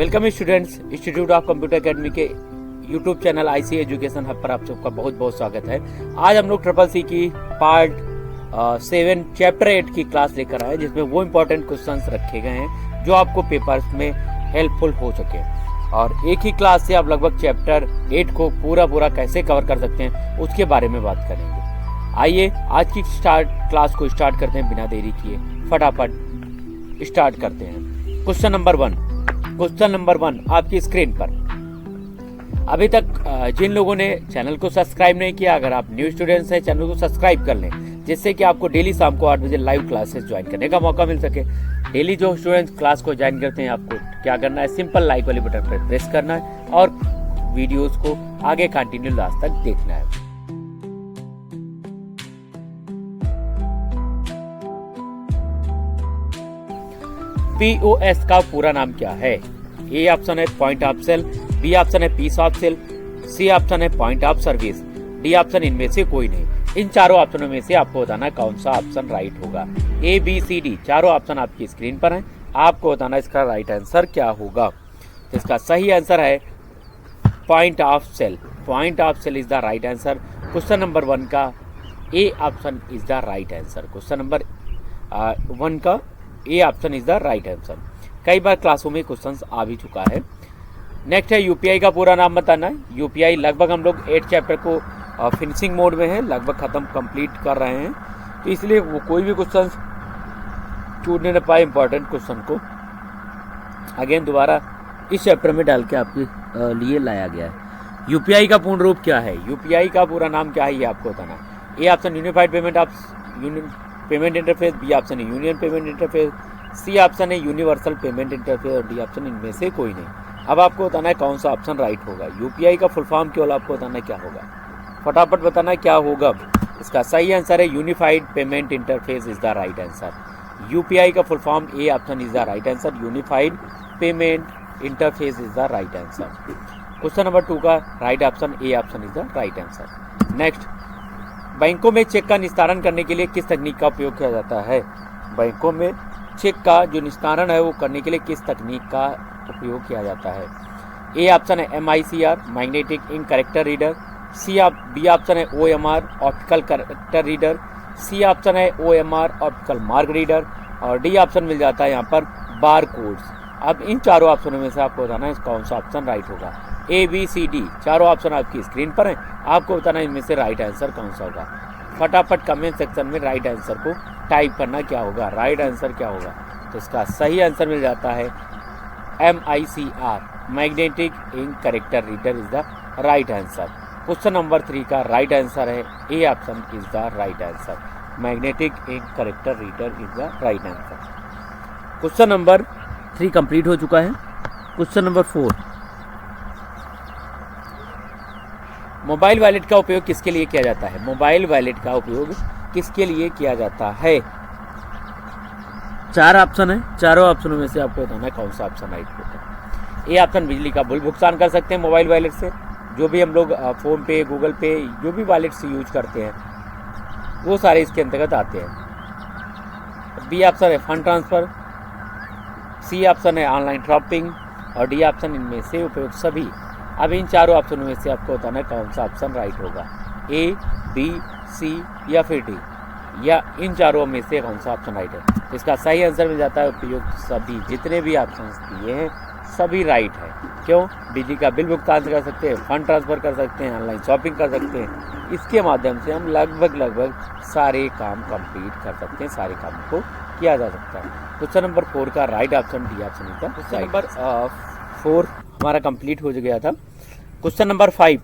Welcome students, institute of computer academy के YouTube channel IC education hub पर आप सबका बहुत बहुत स्वागत है। आज हम लोग ट्रिपल सी की पार्ट 7 चैप्टर 8 की क्लास लेकर आए, जिसमें वो इम्पोर्टेंट क्वेश्चंस रखे गए हैं जो आपको पेपर्स में हेल्पफुल हो सके। और एक ही क्लास से आप लगभग चैप्टर 8 को पूरा कैसे कवर कर सकते हैं उसके बारे में बात करेंगे। आइए आज की क्लास को स्टार्ट करते हैं बिना देरी किए, फटाफट स्टार्ट करते हैं। क्वेश्चन नंबर 1 आपकी स्क्रीन पर। अभी तक जिन लोगों ने चैनल को सब्सक्राइब नहीं किया, अगर आप न्यू स्टूडेंट्स हैं चैनल को सब्सक्राइब कर लें, जिससे कि आपको डेली शाम को 8 बजे लाइव क्लासेस ज्वाइन करने का मौका मिल सके। डेली जो स्टूडेंट्स क्लास को ज्वाइन करते हैं, आपको क्या करना है, सिंपल लाइक वाली बटन पर प्रेस करना है और वीडियोस को आगे कंटिन्यू लास्ट तक देखना है। POS का पूरा नाम क्या है? ए ऑप्शन है point of sale, B option है piece of sale, C option है point of service, D option इनमें से कोई नहीं। इन चारों ऑप्शनों में से आपको बताना कौन सा ऑप्शन राइट होगा। ए बी सी डी चारों ऑप्शन आपकी स्क्रीन पर हैं, आपको बताना इसका राइट आंसर क्या होगा। तो इसका सही आंसर है point of sale. Point of sale is the right answer. Question number 1 का A option is the right answer. Question number 1 का A option is the right answer. कई बार क्लासों में क्वेश्चंस आ भी चुका है। नेक्स्ट है यूपीआई का पूरा नाम बताना है। यूपीआई लगभग हम लोग 8 चैप्टर को फिनिशिंग मोड में है, लगभग खत्म कंप्लीट कर रहे हैं, तो इसलिए वो कोई भी क्वेश्चन छूटने न पाए। इंपॉर्टेंट क्वेश्चन को अगेन दोबारा इस चैप्टर में डाल के आपके लिए लाया गया है। यूपीआई का पूर्ण रूप क्या है? यूपीआई का पूरा नाम क्या है ये आपको बताना है। A option unified payment interface, B option है union payment interface, C option है यूनिवर्सल पेमेंट इंटरफेस और डी ऑप्शन इनमें से कोई नहीं। अब आपको बताना है कौन सा ऑप्शन राइट होगा। यूपीआई का फुल फॉर्म केवल आपको बताना क्या होगा, फटाफट बताना क्या होगा। इसका सही आंसर है unified payment interface is the right answer. UPI का full form A option is the right answer. Unified payment interface is the right answer. Question number 2 का right option A option is the right answer. Next, बैंकों में check का निस्तारण करने के लिए किस तकनीक का उपयोग किया जाता है? बैंकों में चेक का जो निस्तारण है वो करने के लिए किस तकनीक का उपयोग किया जाता है? ए ऑप्शन है MICR magnetic ink character reader, B option है OMR optical character reader, C option है OMR ऑप्टिकल मार्क रीडर और डी ऑप्शन मिल जाता है यहाँ पर बार कोड्स। अब इन चारों ऑप्शनों में से आपको बताना है कौन सा ऑप्शन राइट होगा। A B C D चारों ऑप्शन आपकी स्क्रीन पर हैं, आपको बताना है इनमें से राइट आंसर कौन सा होगा। फटाफट कमेंट सेक्शन में राइट आंसर को टाइप करना क्या होगा, राइट आंसर क्या होगा। तो इसका सही आंसर मिल जाता है MICR magnetic ink character reader is the right answer. Question number 3 का राइट आंसर है A option is the right answer. Magnetic ink character reader is the right answer. Question number 3 complete हो चुका है। Question number 4, mobile wallet का उपयोग किसके लिए किया जाता है? मोबाइल वॉलेट का उपयोग किसके लिए किया जाता है? 4 ऑप्शन है, चारों ऑप्शनों में से आपको बताना है कौन सा ऑप्शन राइट होगा। ए ऑप्शन बिजली का बिल भुगतान कर सकते हैं मोबाइल वॉलेट से, जो भी हम लोग फोन पे, गूगल पे, जो भी वॉलेट से यूज करते हैं वो सारे इसके अंतर्गत आते हैं। बी ऑप्शन है फंड ट्रांसफर, सी ऑप्शन है ऑनलाइन शॉपिंग और डी ऑप्शन इनमें से उपयोग सभी। अब इन चारों ऑप्शनों में से आपको बताना है कौन सा ऑप्शन राइट होगा। ए बी सी या फिर डी, या इन चारों में से कौन सा ऑप्शन राइट है। इसका सही आंसर मिल जाता है उपयोग सभी। जितने भी ऑप्शंस दिए हैं सभी राइट है। क्यों? बिजली का बिल भुगतान कर सकते हैं, फंड ट्रांसफर कर सकते हैं, ऑनलाइन शॉपिंग कर सकते हैं। इसके माध्यम से हम लगभग सारे काम कंप्लीट कर सकते हैं, सारे कामों को किया जा सकता है। क्वेश्चन नंबर 4 का राइट ऑप्शन डी ऑप्शन था। क्वेश्चन नंबर 4 हमारा कंप्लीट हो गया था। क्वेश्चन नंबर 5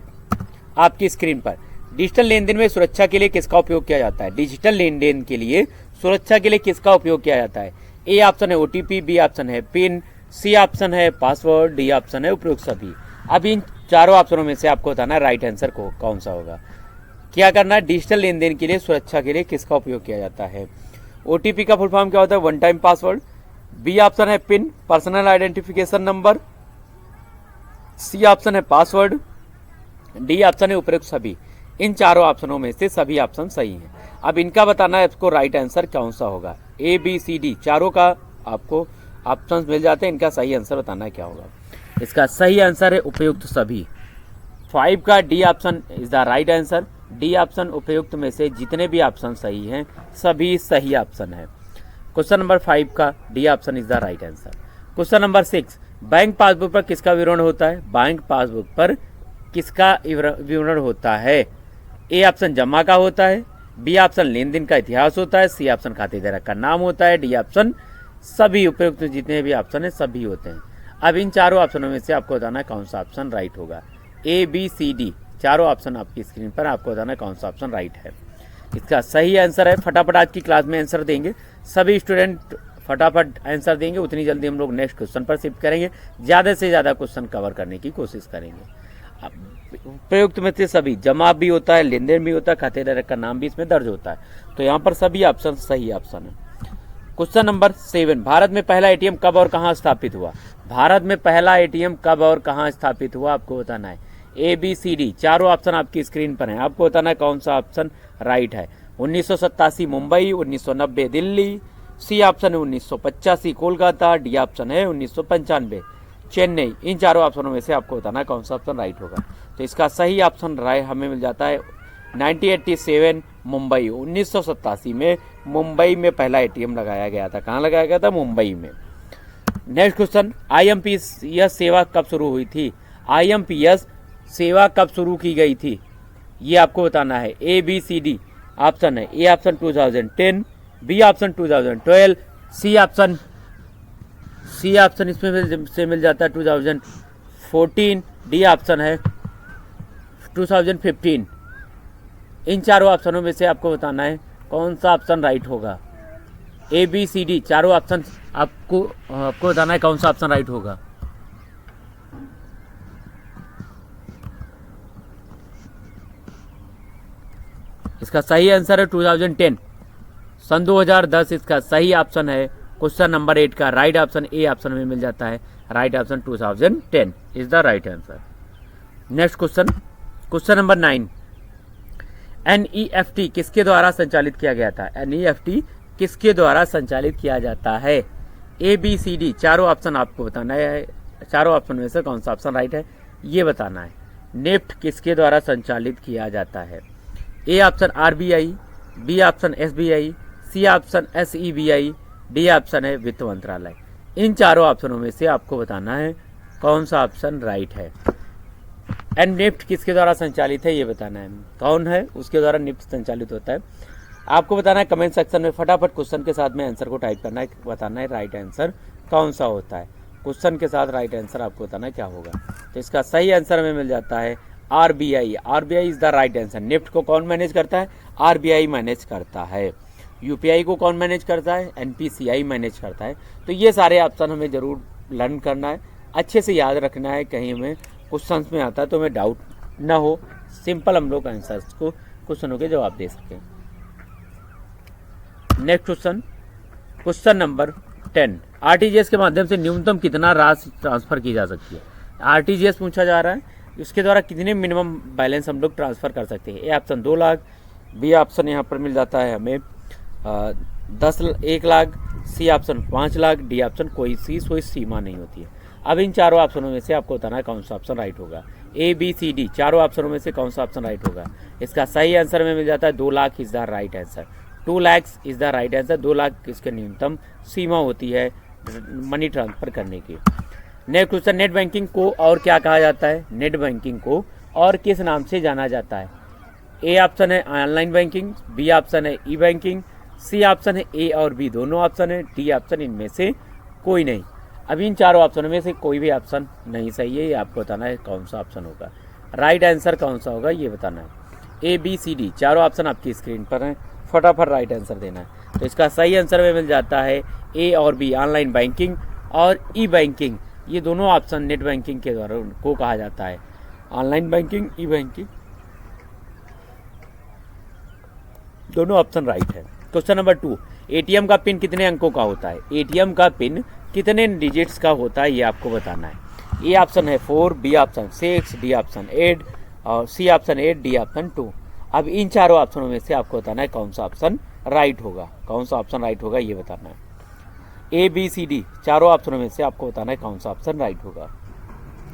आपकी स्क्रीन पर। डिजिटल लेन देन में सुरक्षा के लिए किसका उपयोग किया जाता है? डिजिटल लेन देन के लिए सुरक्षा के लिए किसका उपयोग किया जाता है? ए ऑप्शन है OTP, बी ऑप्शन है पिन, सी ऑप्शन है पासवर्ड, डी ऑप्शन है उपयोग सभी। अब इन चारों ऑप्शनों में से आपको बताना है राइट आंसर को कौन सा होगा। क्या करना है? डिजिटल लेन देन के लिए सुरक्षा के लिए किसका उपयोग किया जाता है? OTP का फुल फॉर्म क्या होता है? One time password. B option है PIN, personal identification number, C option है पासवर्ड, डी ऑप्शन है उपयुक्त सभी। इन चारों ऑप्शनों में से सभी ऑप्शन सही हैं। अब इनका बताना है इसको राइट आंसर कौन सा होगा। A B C D चारों का आपको ऑप्शंस मिल जाते हैं, इनका सही आंसर बताना क्या होगा। इसका सही आंसर है उपयुक्त सभी। 5 का D option is the right answer. D option उपयुक्त में से जितने भी ऑप्शन सही हैं सभी सही ऑप्शन है। क्वेश्चन नंबर 5 का D option is the right answer. Question number 6, bank passbook पर किसका विवरण होता है? बैंक पासबुक पर किसका विवरण होता है? ए ऑप्शन जमा का होता है, बी ऑप्शन लेन देन का इतिहास होता है, सी ऑप्शन खातेदार का नाम होता है, डी ऑप्शन सभी। उपयुक्त जितने भी ऑप्शन है सभी होते हैं। अब इन चारों ऑप्शनों में से आपको बताना है कौन सा ऑप्शन राइट होगा। ए बी सी डी चारों ऑप्शन आपकी स्क्रीन पर, आपको बताना है कौन सा ऑप्शन राइट है। इसका सही आंसर है। फटाफट आज की क्लास में आंसर देंगे सभी स्टूडेंट, फटाफट आंसर देंगे, उतनी जल्दी हम लोग नेक्स्ट क्वेश्चन पर शिफ्ट करेंगे। ज़्यादा से ज़्यादा क्वेश्चन कवर करने की कोशिश करेंगे। प्रयुक्त में से सभी, जमा भी होता है, लेन देन भी होता है, खातेदार का नाम भी इसमें दर्ज होता है। तो यहाँ पर सभी ऑप्शन सही ऑप्शन है। क्वेश्चन नंबर 7, भारत में पहला एटीएम कब और कहाँ स्थापित हुआ? भारत में पहला एटीएम कब और कहाँ स्थापित हुआ आपको बताना है। ए बी सी डी चारों ऑप्शन आपकी स्क्रीन पर हैं, आपको बताना है कौन सा ऑप्शन राइट है। 1987 मुंबई, 1990 दिल्ली, सी ऑप्शन है 1985 कोलकाता, डी ऑप्शन है 1995 चेन्नई। इन चारों ऑप्शनों में से आपको बताना है कौन सा ऑप्शन राइट होगा। तो इसका सही ऑप्शन राइट हमें मिल जाता है 1987 मुंबई। 1987 में मुंबई में पहला एटीएम लगाया गया था। कहाँ लगाया गया था? मुंबई में। नेक्स्ट क्वेश्चन, IMPS सेवा कब शुरू हुई थी? IMPS सेवा कब शुरू की गई थी ये आपको बताना है। A B C D option है। A option 2010, B option 2012, C option इसमें से मिल जाता है 2014, डी ऑप्शन है 2015। इन चारों ऑप्शनों में से आपको बताना है कौन सा ऑप्शन राइट होगा। ए बी सी डी चारों ऑप्शन आपको बताना है कौन सा ऑप्शन राइट होगा। इसका सही आंसर है 2010, सन 2010 इसका सही ऑप्शन है। क्वेश्चन नंबर 8 का राइट ऑप्शन ए ऑप्शन में मिल जाता है। Right option 2010 is the right answer. Next question, question number 9, NEFT किसके द्वारा संचालित किया गया था? NEFT किसके द्वारा संचालित किया जाता है? ए बी सी डी चारों ऑप्शन आपको बताना है। चारों ऑप्शन में से कौन सा ऑप्शन राइट है ये बताना है। नेफ्ट किसके द्वारा संचालित किया जाता है? A option RBI, B option SBI, C option SEBI, D option है वित्त मंत्रालय। इन चारों ऑप्शनों में से आपको बताना है कौन सा ऑप्शन राइट है। एंड निफ्ट किसके द्वारा संचालित है ये बताना है। कौन है उसके द्वारा निफ्ट संचालित होता है आपको बताना है। कमेंट सेक्शन में फटाफट क्वेश्चन के साथ में आंसर को टाइप करना है, बताना है राइट आंसर कौन सा होता है। क्वेश्चन के साथ राइट आंसर आपको बताना है क्या होगा। तो इसका सही आंसर हमें मिल जाता है RBI। RBI is the right answer. निफ्ट को कौन मैनेज करता है? RBI मैनेज करता है। UPI को कौन मैनेज करता है? NPCI मैनेज करता है। तो ये सारे ऑप्शन हमें जरूर लर्न करना है, अच्छे से याद रखना है। कहीं हमें क्वेश्चन में आता है तो हमें डाउट ना हो, सिंपल हम लोग आंसर्स को क्वेश्चनों के जवाब दे सकें। Next question, question number 10, RTGS के माध्यम से न्यूनतम कितना राशि ट्रांसफर की जा सकती है? RTGS पूछा जा रहा है, इसके द्वारा कितने मिनिमम बैलेंस हम लोग ट्रांसफर कर सकते हैं। A option 2 lakh, B option यहाँ पर मिल जाता है हमें 1 lakh, C option 5 lakh, D option कोई सीमा नहीं होती है। अब इन चारों ऑप्शनों में से आपको बताना है कौन सा ऑप्शन राइट होगा। ए बी सी डी चारों ऑप्शनों में से कौन सा ऑप्शन राइट होगा। इसका सही आंसर में मिल जाता है 2 lakh is the right answer. 2 lakh is the right answer. 2 lakh इसके न्यूनतम सीमा होती है मनी ट्रांसफर करने की। नेक्स्ट क्वेश्चन, नेट बैंकिंग को और क्या कहा जाता है? नेट बैंकिंग को और किस नाम से जाना जाता है? ए ऑप्शन है ऑनलाइन बैंकिंग, बी ऑप्शन है ई बैंकिंग, सी ऑप्शन है ए और बी दोनों ऑप्शन है, डी ऑप्शन इनमें से कोई नहीं। अब इन चारों ऑप्शनों में से कोई भी ऑप्शन नहीं सही है, ये आपको बताना है कौन सा ऑप्शन होगा। राइट आंसर कौन सा होगा ये बताना है। ए बी सी डी चारों ऑप्शन आपकी स्क्रीन पर हैं, फटाफट राइट आंसर देना है। तो इसका सही आंसर में मिल जाता है ए और बी, ऑनलाइन बैंकिंग और ई बैंकिंग। ये दोनों ऑप्शन नेट बैंकिंग के द्वारा को कहा जाता है। ऑनलाइन बैंकिंग, ई बैंकिंग दोनों ऑप्शन राइट है। क्वेश्चन नंबर 2, एटीएम का पिन कितने अंकों का होता है? एटीएम का पिन कितने डिजिट्स का होता है ये आपको बताना है। ए ऑप्शन है 4, बी ऑप्शन 6, डी ऑप्शन 8 और सी ऑप्शन 8, डी ऑप्शन 2। अब इन चारों ऑप्शनों में से आपको बताना है कौन सा ऑप्शन राइट होगा। कौन सा ऑप्शन राइट होगा ये बताना है। ए बी सी डी चारों ऑप्शनों में से आपको बताना है कौन सा ऑप्शन राइट होगा।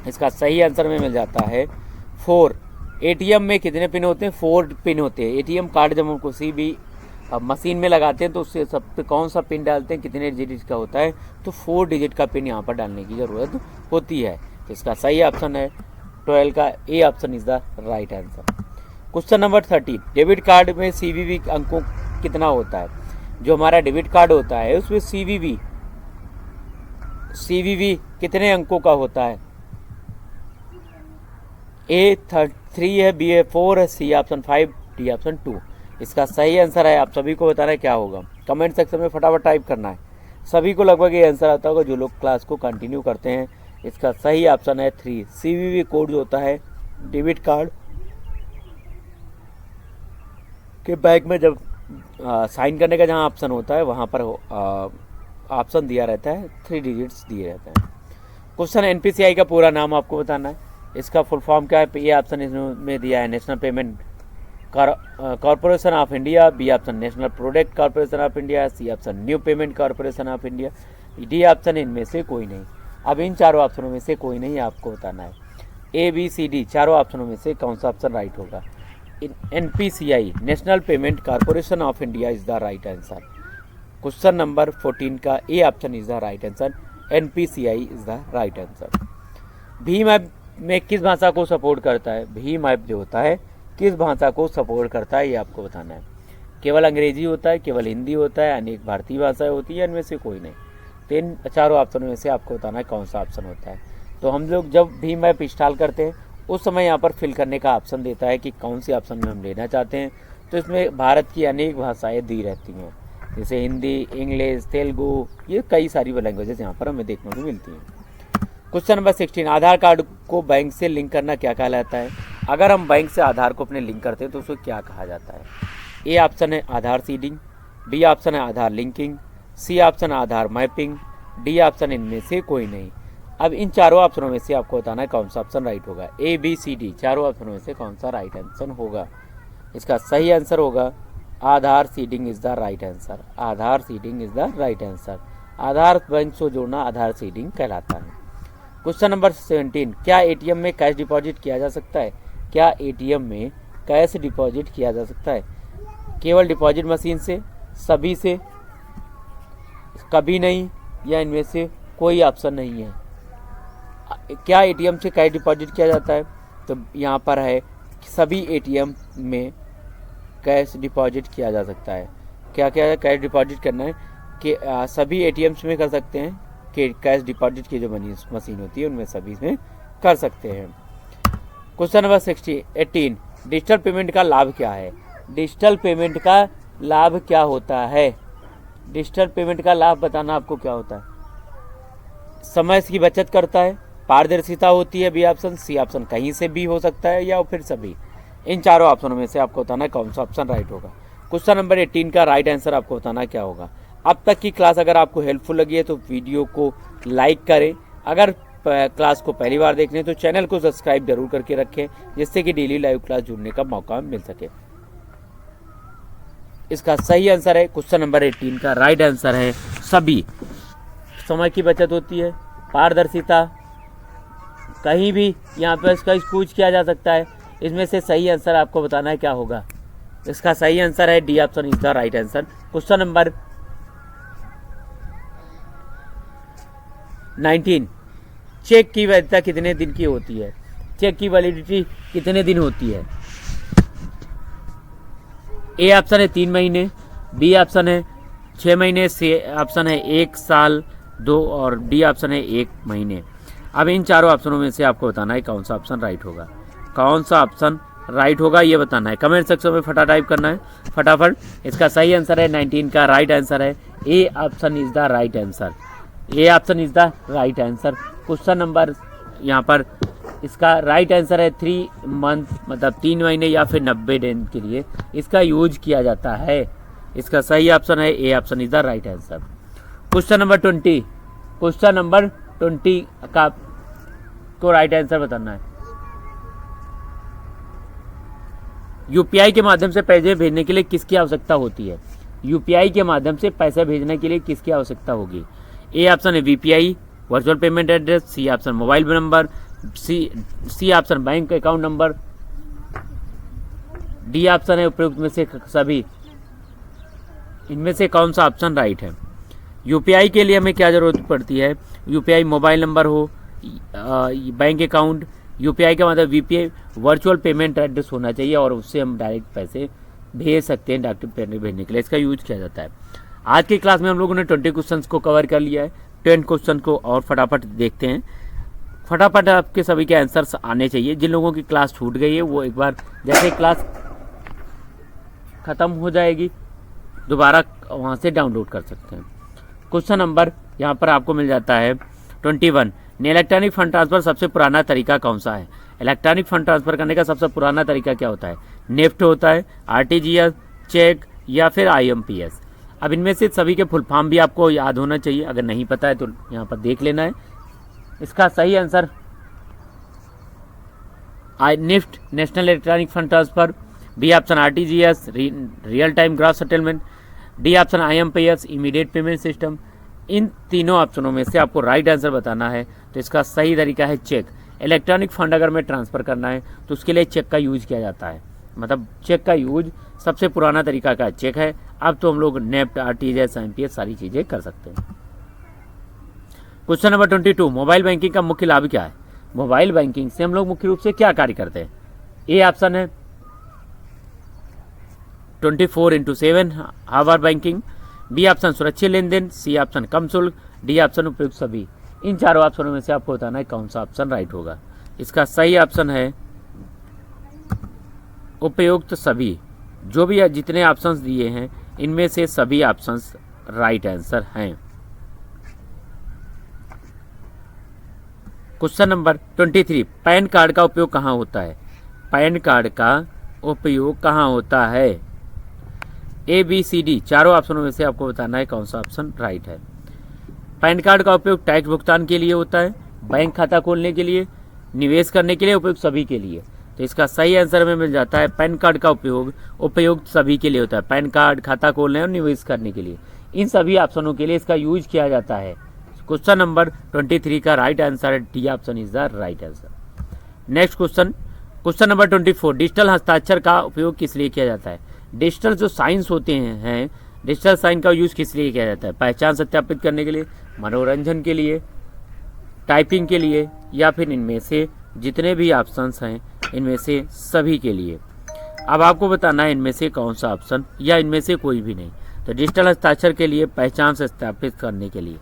इसका सही आंसर में मिल जाता है 4। एटीएम में कितने पिन होते हैं? 4 पिन होते हैं। एटीएम कार्ड जब हम किसी भी मशीन में लगाते हैं तो उससे सब पे कौन सा पिन डालते हैं, कितने डिजिट का होता है? तो 4 डिजिट का पिन यहाँ पर डालने की ज़रूरत होती है। तो इसका सही ऑप्शन है 12 का A option is the right answer. Question number 30, debit card में सीवीवी अंकों कितना होता है? जो हमारा डेबिट कार्ड होता है उसमें सीवीवी कितने अंकों का होता है? ए 3 है, बी है 4 है, सी ऑप्शन 5, डी ऑप्शन 2। इसका सही आंसर है, आप सभी को बताना है क्या होगा। कमेंट सेक्शन में फटाफट टाइप करना है। सभी को लगभग ये आंसर आता होगा जो लोग क्लास को कंटिन्यू करते हैं। इसका सही ऑप्शन है 3। सीवीवी कोड जो होता है डेबिट कार्ड के बैग में जब साइन करने का जहाँ ऑप्शन होता है वहाँ पर ऑप्शन दिया रहता है, 3 डिजिट्स दिए रहते हैं। क्वेश्चन एनपीसीआई का पूरा नाम आपको बताना है। इसका फुल फॉर्म क्या है? ये ऑप्शन इसमें दिया है National Payment Corporation of India, B option National Product Corporation of India, C option New Payment Corporation of India, D option इनमें से कोई नहीं। अब इन चारों ऑप्शनों में से कोई नहीं आपको बताना है। ए बी सी डी चारों ऑप्शनों में से कौन सा ऑप्शन राइट होगा? NPCI national Payment Corporation of India is the right answer. Question number 14 का A option is the right answer. NPCI is the right answer. Bhim app में किस भाषा को सपोर्ट करता है? भीम ऐप जो होता है किस भाषा को सपोर्ट करता है ये आपको बताना है। केवल अंग्रेजी होता है, केवल हिंदी होता है, अनेक भारतीय भाषाएं होती है, इनमें से कोई नहीं। तो इन चारों ऑप्शनों में से आपको बताना है कौन सा ऑप्शन होता है। तो हम लोग जब भीम ऐप इंस्टॉल करते हैं उस समय यहाँ पर फिल करने का ऑप्शन देता है कि कौन सी ऑप्शन में हम लेना चाहते हैं। तो इसमें भारत की अनेक भाषाएँ दी रहती हैं, जैसे हिंदी, इंग्लिश, तेलुगु, ये कई सारी लैंग्वेजेस यहाँ पर हमें देखने को मिलती हैं। क्वेश्चन नंबर 16, आधार कार्ड को बैंक से लिंक करना क्या कहलाता है? अगर हम बैंक से आधार को अपने लिंक करते हैं तो उसको क्या कहा जाता है? ए ऑप्शन है आधार सीडिंग, बी ऑप्शन है आधार लिंकिंग, सी ऑप्शन है आधार मैपिंग, डी ऑप्शन इनमें से कोई नहीं। अब इन चारों ऑप्शनों में से आपको बताना है कौन सा ऑप्शन राइट होगा। ए बी सी डी चारों ऑप्शनों में से कौन सा राइट आंसर होगा? इसका सही आंसर होगा Aadhaar seeding is the right answer. Aadhaar seeding is the right answer. Aadhaar bank से जोड़ना आधार सीडिंग कहलाता है। क्वेश्चन नंबर 17, क्या एटीएम में कैश डिपॉजिट किया जा सकता है? क्या एटीएम में कैश डिपॉजिट किया जा सकता है? केवल डिपॉजिट मशीन से, सभी से, कभी नहीं, या इनमें से कोई ऑप्शन नहीं है। क्या एटीएम से कैश डिपॉजिट किया जाता है? तो यहाँ पर है सभी एटीएम में कैश डिपॉजिट किया जा सकता है। क्या क्या कैश डिपॉजिट करना है कि सभी एटीएम्स में कर सकते हैं कि कैश डिपॉजिट की जो मशीन होती है उनमें सभी में कर सकते हैं। क्वेश्चन नंबर 18, डिजिटल पेमेंट का लाभ क्या है? डिजिटल पेमेंट का लाभ क्या होता है? डिजिटल पेमेंट का लाभ बताना आपको क्या होता है। समय की बचत करता है, पारदर्शिता होती है, बी ऑप्शन, सी ऑप्शन कहीं से भी हो सकता है, या फिर सभी। इन चारों ऑप्शनों में से आपको बताना है कौन सा ऑप्शन राइट होगा। क्वेश्चन नंबर 18 का राइट आंसर आपको बताना क्या होगा। अब तक की क्लास अगर आपको हेल्पफुल लगी है तो वीडियो को लाइक करें। अगर क्लास को पहली बार देख रहे हैं तो चैनल को सब्सक्राइब जरूर करके रखें, जिससे कि डेली लाइव क्लास जुड़ने का मौका मिल सके। इसका सही आंसर है क्वेश्चन नंबर 18 का राइट आंसर है सभी। समय की बचत होती है, पारदर्शिता, कहीं भी यहाँ पर इसका पूछ किया जा सकता है। इसमें से सही आंसर आपको बताना है क्या होगा। इसका सही आंसर है D option is the right answer. Question number 19, cheque की वैधता कितने दिन की होती है? चेक की वैलिडिटी कितने दिन होती है? ए ऑप्शन है 3 महीने, बी ऑप्शन है 6 महीने, सी ऑप्शन है 1 साल 2 और डी ऑप्शन है 1 महीने। अब इन चारों ऑप्शनों में से आपको बताना है कौन सा ऑप्शन राइट होगा। कौन सा ऑप्शन राइट होगा ये बताना है। कमेंट सेक्शन में फटा टाइप करना है फटाफट। इसका सही आंसर है 19 का राइट आंसर है A option is the right answer. A option is the right answer. Question number यहाँ पर इसका राइट आंसर है 3 मंथ, मतलब 3 महीने या फिर 90 दिन के लिए इसका यूज किया जाता है। इसका सही ऑप्शन है A option is the right answer. Question number 20, question number 20 का को राइट आंसर बताना है। यूपीआई के माध्यम से पैसे भेजने के लिए किसकी आवश्यकता होती है? यूपीआई के माध्यम से पैसे भेजने के लिए किसकी आवश्यकता होगी? ए ऑप्शन है VPI, virtual payment address, C option mobile number, C option bank account number, D option है उपयुक्त में से सभी। इनमें से कौन सा ऑप्शन राइट है? यूपीआई के लिए हमें क्या जरूरत पड़ती है? यूपीआई मोबाइल नंबर हो, बैंक अकाउंट, यूपीआई का मतलब वीपीआई वर्चुअल पेमेंट एड्रेस होना चाहिए और उससे हम डायरेक्ट पैसे भेज सकते हैं डायरेक्ट पेमेंट भेजने के लिए। इसका यूज किया जाता है। आज की क्लास में हम लोगों ने 20 क्वेश्चन को कवर कर लिया है। 10 क्वेश्चन को और फटाफट देखते हैं। फटाफट आपके सभी के आंसर्स आने चाहिए। जिन लोगों की क्लास छूट गई है वो एक बार जैसे क्लास खत्म हो जाएगी दोबारा वहाँ से डाउनलोड कर सकते हैं। क्वेश्चन नंबर यहाँ पर आपको मिल जाता है 21। इलेक्ट्रॉनिक फंड ट्रांसफर सबसे पुराना तरीका कौन सा है? इलेक्ट्रॉनिक फंड ट्रांसफर करने का सबसे पुराना तरीका क्या होता है? नेफ्ट होता है, आरटीजीएस, चेक या फिर आईएमपीएस। अब इनमें से सभी के फुल फॉर्म भी आपको याद होना चाहिए। अगर नहीं पता है तो यहाँ पर देख लेना है। इसका सही answer NEFT national electronic fund transfer, B option RTGS real time gross settlement, D option IMPS immediate payment system. इन तीनों ऑप्शनों में से आपको राइट आंसर बताना है। तो इसका सही तरीका है चेक। इलेक्ट्रॉनिक फंड अगर में ट्रांसफ़र करना है तो उसके लिए चेक का यूज किया जाता है। मतलब चेक का यूज सबसे पुराना तरीका का चेक है। अब तो हम लोग नेफ्ट, आरटीजीएस, आईएमपीएस सारी चीज़ें कर सकते हैं। Question number 22। मोबाइल बैंकिंग का मुख्य लाभ क्या है? मोबाइल बैंकिंग से हम लोग मुख्य रूप से क्या कार्य करते हैं? ए ऑप्शन है 24/7 आवर बैंकिंग, बी ऑप्शन सुरक्षित लेन देन, सी ऑप्शन कम शुल्क, डी ऑप्शन उपयुक्त सभी। इन चारों ऑप्शनों में से आपको बताना है कौन सा ऑप्शन राइट होगा। इसका सही ऑप्शन है उपयुक्त सभी। जो भी जितने ऑप्शंस दिए हैं इनमें से सभी ऑप्शंस राइट आंसर हैं। Question number 23। पैन कार्ड का उपयोग कहाँ होता है? पैन कार्ड का उपयोग कहाँ होता है? ए बी सी डी चारों ऑप्शनों में से आपको बताना है कौन सा ऑप्शन राइट है। पैन कार्ड का उपयोग टैक्स भुगतान के लिए होता है, बैंक खाता खोलने के लिए, निवेश करने के लिए, उपयुक्त सभी के लिए। तो इसका सही आंसर में मिल जाता है पैन कार्ड का उपयोग उपयुक्त सभी के लिए होता है। पैन कार्ड खाता खोलने और निवेश करने के लिए इन सभी ऑप्शनों के लिए इसका यूज किया जाता है। क्वेश्चन नंबर 23 का राइट आंसर है D option is the right answer. Next question, question number 24। Digital हस्ताक्षर का उपयोग किस लिए किया जाता है? डिजिटल जो साइंस होते हैं डिजिटल साइन का यूज किस लिए किया जाता है? पहचान सत्यापित करने के लिए, मनोरंजन के लिए, टाइपिंग के लिए, या फिर इनमें से जितने भी ऑप्शंस हैं इनमें से सभी के लिए। अब आपको बताना है इनमें से कौन सा ऑप्शन या इनमें से कोई भी नहीं। तो डिजिटल हस्ताक्षर के लिए पहचान सत्यापित करने के लिए,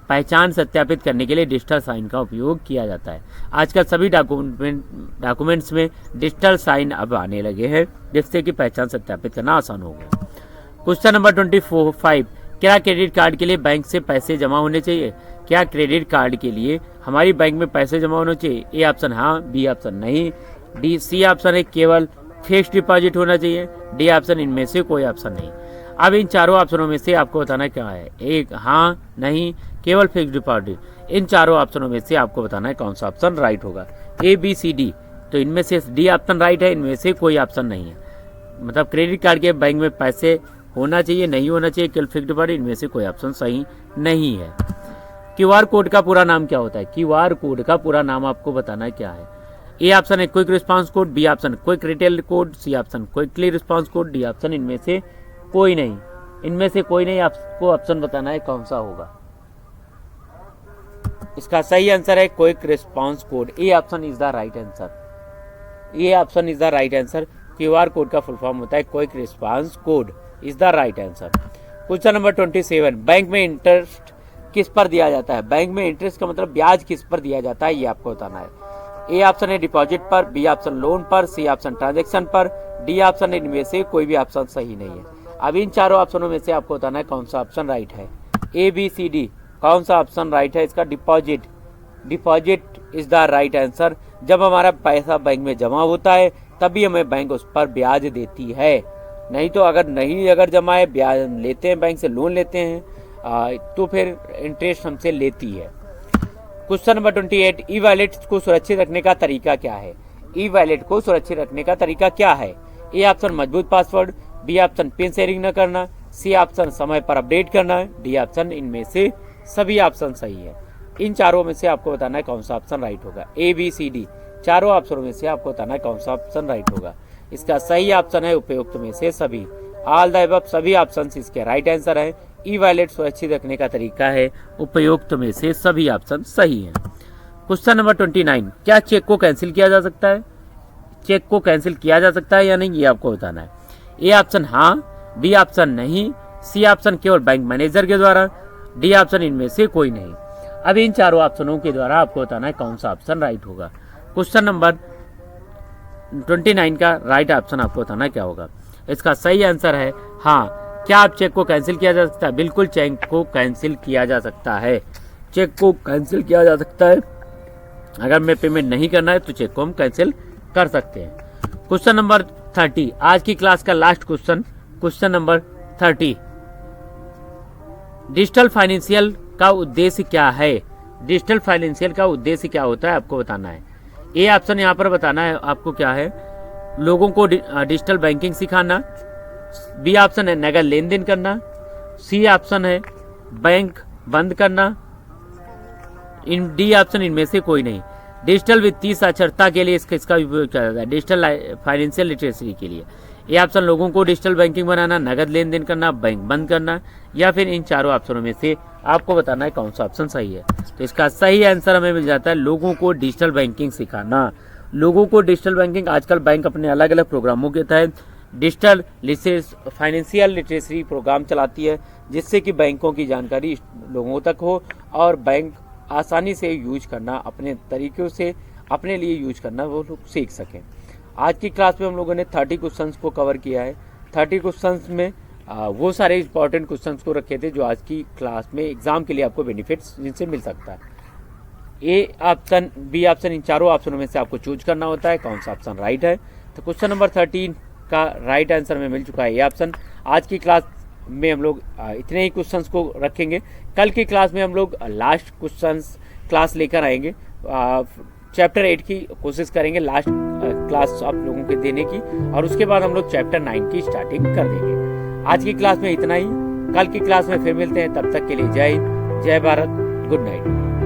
पहचान सत्यापित करने के लिए डिजिटल साइन का उपयोग किया जाता है। आजकल सभी डॉक्यूमेंट्स में डिजिटल साइन अब आने लगे हैं जिससे कि पहचान सत्यापित करना आसान हो गया। Question number 25। क्या क्रेडिट कार्ड के लिए बैंक से पैसे जमा होने चाहिए? क्या क्रेडिट कार्ड के लिए हमारी बैंक में पैसे जमा होने चाहिए? ए ऑप्शन हाँ, बी ऑप्शन नहीं, डी सी ऑप्शन है केवल फिक्स डिपॉजिट होना चाहिए, डी ऑप्शन इनमें से कोई ऑप्शन नहीं। अब इन चारों ऑप्शनों में से आपको बताना क्या है? एक हाँ, नहीं, केवल फिक्स डिपॉजिट। इन चारों ऑप्शनों में से आपको बताना है कौन सा ऑप्शन राइट होगा। ए बी सी डी, तो इनमें से डी ऑप्शन राइट है, इनमें से कोई ऑप्शन नहीं है। मतलब क्रेडिट कार्ड के बैंक में पैसे होना चाहिए, नहीं होना चाहिए, केवल फिक्स डिपॉजिट, इनमें से कोई ऑप्शन सही नहीं है। क्यूआर कोड का पूरा नाम क्या होता है? क्यूआर कोड का पूरा नाम आपको बताना क्या है? ए ऑप्शन है quick response code, B option quick retail code, C option quickly response code, D option इनमें से कोई नहीं। इनमें से कोई नहीं, आपको ऑप्शन बताना है कौन सा होगा। इसका सही आंसर है quick response code. A option is the right answer. A option is the right answer. QR code का फुल फॉर्म होता है quick response code is the right answer. Question number 27। Bank में इंटरेस्ट किस पर दिया जाता है? बैंक में इंटरेस्ट का मतलब ब्याज किस पर दिया जाता है ये आपको बताना है। ए ऑप्शन है डिपॉजिट पर, बी ऑप्शन लोन पर, सी ऑप्शन ट्रांजैक्शन पर, डी ऑप्शन इनमें से कोई भी ऑप्शन सही नहीं है। अब इन चारों ऑप्शनों में से आपको बताना है कौन सा ऑप्शन राइट है। ए बी सी डी कौन सा ऑप्शन राइट है? इसका deposit, deposit is the right answer. जब हमारा पैसा बैंक में जमा होता है तभी हमें बैंक उस पर ब्याज देती है, नहीं तो अगर जमा है, ब्याज लेते हैं बैंक से, लोन लेते हैं तो फिर इंटरेस्ट हमसे लेती है। Question number 28। ई वॉलेट को सुरक्षित रखने का तरीका क्या है? ई वॉलेट को सुरक्षित रखने का तरीका क्या है? ए ऑप्शन मजबूत password, B option PIN sharing न करना, सी ऑप्शन समय पर अपडेट करना, डी ऑप्शन इनमें से सभी ऑप्शन सही है। इन चारों में से आपको बताना है कौन सा ऑप्शन राइट होगा। ABCD चारों ऑप्शनों में से आपको बताना है कौन सा ऑप्शन राइट होगा। इसका सही ऑप्शन है उपयुक्त में से सभी। ऑल द अबव सभी ऑप्शन इसके राइट आंसर है। ई वॉलेट सुरक्षित रखने का तरीका है उपयुक्त में से सभी ऑप्शन सही हैं। क्वेश्चन नंबर 29, क्या चेक को कैंसिल किया जा सकता है? चेक को कैंसिल किया जा सकता है या नहीं, ये आपको बताना है। ए ऑप्शन हाँ, बी ऑप्शन नहीं, सी ऑप्शन केवल बैंक मैनेजर के द्वारा, डी ऑप्शन इनमें से कोई नहीं। अब इन चारों ऑप्शनों के द्वारा आपको बताना है कौन सा ऑप्शन राइट होगा। क्वेश्चन नंबर 29 का राइट ऑप्शन आपको बताना क्या होगा। इसका सही आंसर है हाँ। क्या आप चेक को कैंसिल किया जा सकता है? बिल्कुल चेक को कैंसिल किया जा सकता है। चेक को कैंसिल किया जा सकता है। अगर मैं पेमेंट नहीं करना है तो चेक को हम कैंसिल कर सकते हैं। क्वेश्चन नंबर 30, आज की क्लास का last question, question number 30, digital financial का उद्देश्य क्या है? डिजिटल फाइनेंशियल का उद्देश्य क्या होता है आपको बताना है। ए ऑप्शन यहाँ पर बताना है आपको क्या है, लोगों को डिजिटल बैंकिंग सिखाना, बी ऑप्शन है नगद लेन देन करना, सी ऑप्शन है बैंक बंद करना, डी ऑप्शन इनमें से कोई नहीं। डिजिटल वित्तीय साक्षरता के लिए इसका उपयोग किया जाता है, डिजिटल फाइनेंशियल लिटरेसी के लिए। ये ऑप्शन लोगों को डिजिटल बैंकिंग बनाना, नगद लेन देन करना, बैंक बंद करना, या फिर इन चारों ऑप्शनों में से आपको बताना है कौन सा ऑप्शन सही है। तो इसका सही आंसर हमें मिल जाता है लोगों को डिजिटल बैंकिंग सिखाना। लोगों को डिजिटल बैंकिंग, आजकल बैंक अपने अलग अलग प्रोग्रामों के तहत डिजिटल फाइनेंशियल लिटरेसी प्रोग्राम चलाती है, जिससे कि बैंकों की जानकारी लोगों तक हो और बैंक आसानी से यूज करना, अपने तरीक़ों से अपने लिए यूज करना वो लोग सीख सकें। आज की क्लास में हम लोगों ने 30 क्वेश्चंस को कवर किया है। 30 क्वेश्चंस में वो सारे इंपॉर्टेंट क्वेश्चंस को रखे थे जो आज की क्लास में एग्जाम के लिए आपको बेनिफिट्स जिनसे मिल सकता है। ए ऑप्शन, बी ऑप्शन, इन चारों ऑप्शनों में से आपको चूज करना होता है कौन सा ऑप्शन राइट है। तो क्वेश्चन नंबर 13 का राइट आंसर में मिल चुका है ए ऑप्शन। आज की क्लास में हम लोग इतने ही क्वेश्चंस को रखेंगे। कल की क्लास में हम लोग लास्ट क्वेश्चंस क्लास लेकर आएंगे। चैप्टर 8 की कोशिश करेंगे लास्ट क्लास आप लोगों के देने की, और उसके बाद हम लोग चैप्टर 9 की स्टार्टिंग कर देंगे। आज की क्लास में इतना ही। कल की क्लास में फिर मिलते हैं, तब तक के लिए जय हिंद, जय भारत, गुड नाइट।